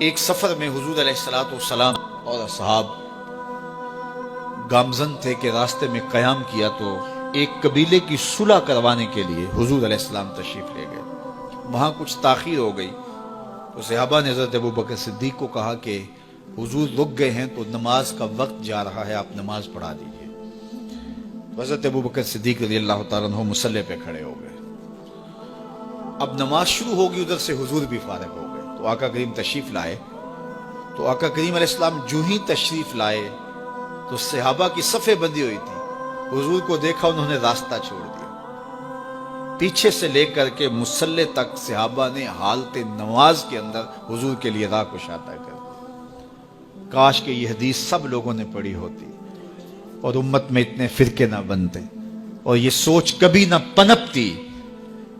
ایک سفر میں حضور علیہ الصلوۃ والسلام اور اصحاب گامزن تھے کہ راستے میں قیام کیا تو ایک قبیلے کی صلح کروانے کے لیے حضور علیہ السلام تشریف لے گئے۔ وہاں کچھ تاخیر ہو گئی تو صحابہ نے حضرت ابوبکر صدیق کو کہا کہ حضور رک گئے ہیں تو نماز کا وقت جا رہا ہے، آپ نماز پڑھا دیجئے۔ حضرت ابوبکر صدیق رضی اللہ تعالیٰ عنہ مصلی پہ کھڑے ہو گئے۔ اب نماز شروع ہوگی، ادھر سے حضور بھی فارغ ہو گئے تو آقا کریم تشریف لائے۔ تو آقا کریم علیہ السلام جو ہی تشریف لائے تو صحابہ کی صفیں بندی ہوئی تھی، حضور کو دیکھا انہوں نے راستہ چھوڑ دیا۔ پیچھے سے لے کر کے مصلی تک صحابہ نے حالت نماز کے اندر حضور کے لیے راہ کشادہ کر دی۔ کاش کہ یہ حدیث سب لوگوں نے پڑھی ہوتی اور امت میں اتنے فرقے نہ بنتے اور یہ سوچ کبھی نہ پنپتی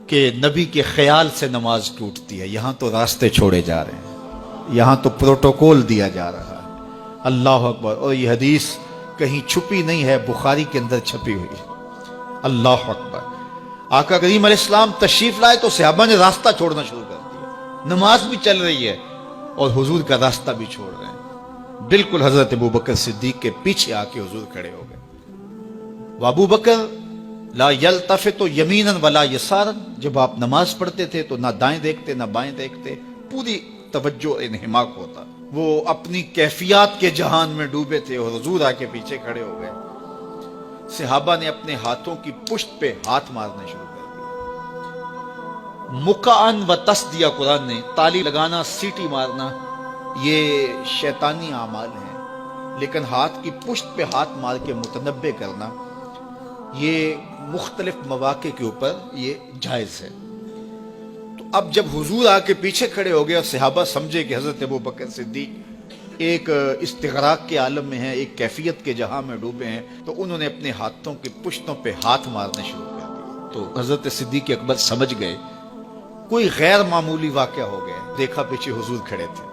کہ نبی کے خیال سے نماز ٹوٹتی ہے۔ یہاں تو راستے چھوڑے جا رہے ہیں، یہاں تو پروٹوکول دیا جا رہا ہے۔ اللہ اکبر۔ اور یہ حدیث کہیں چھپی نہیں ہے، بخاری کے اندر چھپی ہوئی ہے۔ اللہ اکبر۔ آقا کریم علیہ السلام تشریف لائے تو صحابہ نے راستہ چھوڑنا شروع کر دیا۔ نماز بھی چل رہی ہے اور حضور کا راستہ بھی چھوڑ رہے ہیں۔ بالکل حضرت ابوبکر صدیق کے پیچھے آ کے حضور کھڑے ہو گئے۔ ابو بکر لا یلتفت یمینا ولا یسارا، جب آپ نماز پڑھتے تھے تو نہ دائیں دیکھتے نہ بائیں دیکھتے، پوری توجہ انہماک ہوتا۔ وہ اپنی کیفیات کے جہان میں ڈوبے تھے اور حضور آ کے پیچھے کھڑے ہو گئے۔ صحابہ نے اپنے ہاتھوں کی پشت پہ ہاتھ مارنے شروع کر دیے۔ مکعن و تصدیہ، قرآن نے تالی لگانا، سیٹی مارنا یہ شیطانی اعمال ہیں، لیکن ہاتھ کی پشت پہ ہاتھ مار کے متنبہ کرنا یہ مختلف مواقع کے اوپر یہ جائز ہے۔ تو اب جب حضور آ کے پیچھے کھڑے ہو گئے اور صحابہ سمجھے کہ حضرت ابوبکر صدیق ایک استغراق کے عالم میں ہیں، ایک کیفیت کے جہاں میں ڈوبے ہیں، تو انہوں نے اپنے ہاتھوں کی پشتوں پہ ہاتھ مارنے شروع کر دیے۔ تو حضرت صدیق اکبر سمجھ گئے کوئی غیر معمولی واقعہ ہو گیا۔ دیکھا پیچھے حضور کھڑے تھے۔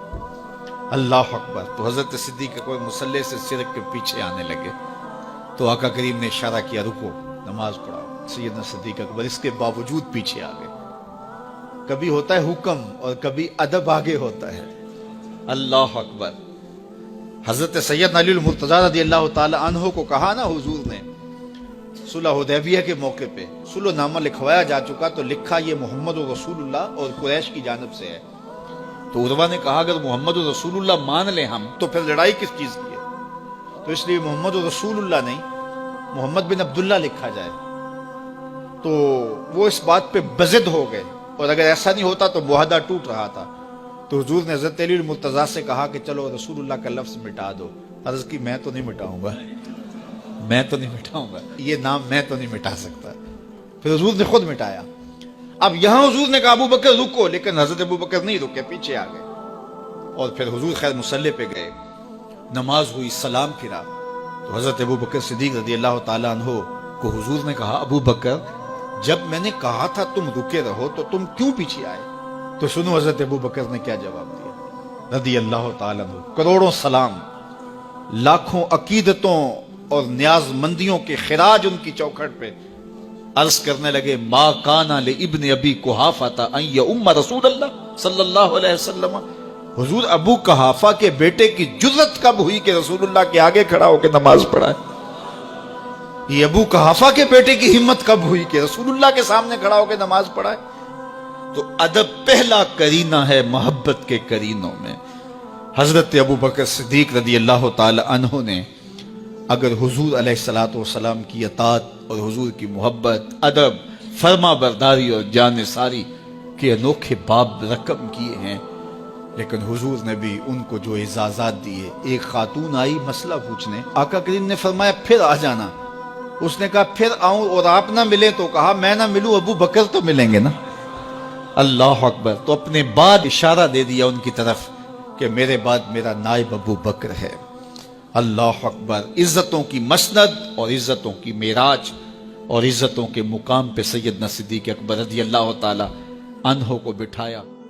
اللہ اکبر۔ تو حضرت صدیق اکبر مصلی سے سرک کے پیچھے آنے لگے تو آقا کریم نے اشارہ کیا رکو، نماز پڑھاؤ۔ سیدنا صدیق اکبر اس کے باوجود پیچھے آ گئے۔ کبھی ہوتا ہے حکم اور کبھی ادب آگے ہوتا ہے۔ اللہ اکبر۔ حضرت سیدنا علی المرتضیٰ رضی اللہ تعالی عنہ کو کہا نا حضور نے صلح حدیبیہ کے موقع پہ، صلح نامہ لکھوایا جا چکا تو لکھا یہ محمد رسول اللہ اور قریش کی جانب سے ہے۔ تو عروہ نے کہا اگر محمد رسول اللہ مان لیں ہم تو پھر لڑائی کس چیز کی ہے؟ تو اس لیے محمد رسول اللہ نہیں، محمد بن عبداللہ لکھا جائے۔ تو وہ اس بات پہ بضد ہو گئے، اور اگر ایسا نہیں ہوتا تو معاہدہ ٹوٹ رہا تھا۔ تو حضور نے حضرت علی المرتضیٰ سے کہا کہ چلو رسول اللہ کا لفظ مٹا دو۔ عرض کی میں تو نہیں مٹاؤں گا، میں تو نہیں مٹاؤں گا، یہ نام میں تو نہیں مٹا سکتا۔ پھر حضور نے خود مٹایا۔ اب یہاں حضور نے کہا ابو بکر رکو، لیکن حضرت ابو بکر نہیں رکے، پیچھے آ گئے۔ اور پھر حضور خیر مصلی پہ گئے، نماز ہوئی، سلام پھرا تو حضرت ابو بکر صدیق رضی اللہ تعالیٰ عنہ کو حضور نے کہا ابو بکر جب میں نے کہا تھا تم رکے رہو تو تم کیوں پیچھے آئے؟ تو سنو حضرت ابو بکر نے کیا جواب دیا رضی اللہ تعالیٰ عنہ۔ کروڑوں سلام، لاکھوں عقیدتوں اور نیاز مندیوں کے خراج ان کی چوکھٹ پہ عرض کرنے لگے ما کان لابن ابی قحافہ ان یؤم رسول اللہ صلی اللہ علیہ وسلم۔ حضور ابو قحافہ کے بیٹے کی جرت کب ہوئی کہ رسول اللہ کے آگے کھڑا ہو کے نماز پڑھائے؟ یہ ابو قحافہ کے بیٹے کی ہمت کب ہوئی کہ رسول اللہ کے سامنے کھڑا ہو کے نماز پڑھائے؟ تو ادب پہلا کرینہ ہے محبت کے کرینوں میں۔ حضرت ابو بکر صدیق رضی اللہ تعالی عنہ نے اگر حضور علیہ الصلوۃ والسلام کی اطاعت اور حضور کی محبت، ادب، فرما برداری اور جانثاری کے انوکھے باب رقم کیے ہیں، لیکن حضور نے بھی ان کو جو اعزازات دیے۔ ایک خاتون آئی مسئلہ پوچھنے، آقا کریم نے فرمایا پھر آ جانا۔ اس نے کہا پھر آؤں اور آپ نہ ملیں؟ تو کہا میں نہ ملوں ابو بکر تو ملیں گے نا۔ اللہ اکبر۔ تو اپنے بعد اشارہ دے دیا ان کی طرف کہ میرے بعد میرا نائب ابو بکر ہے۔ اللہ اکبر۔ عزتوں کی مسند اور عزتوں کی معراج اور عزتوں کے مقام پہ سیدنا صدیق اکبر رضی اللہ تعالی عنہ کو بٹھایا۔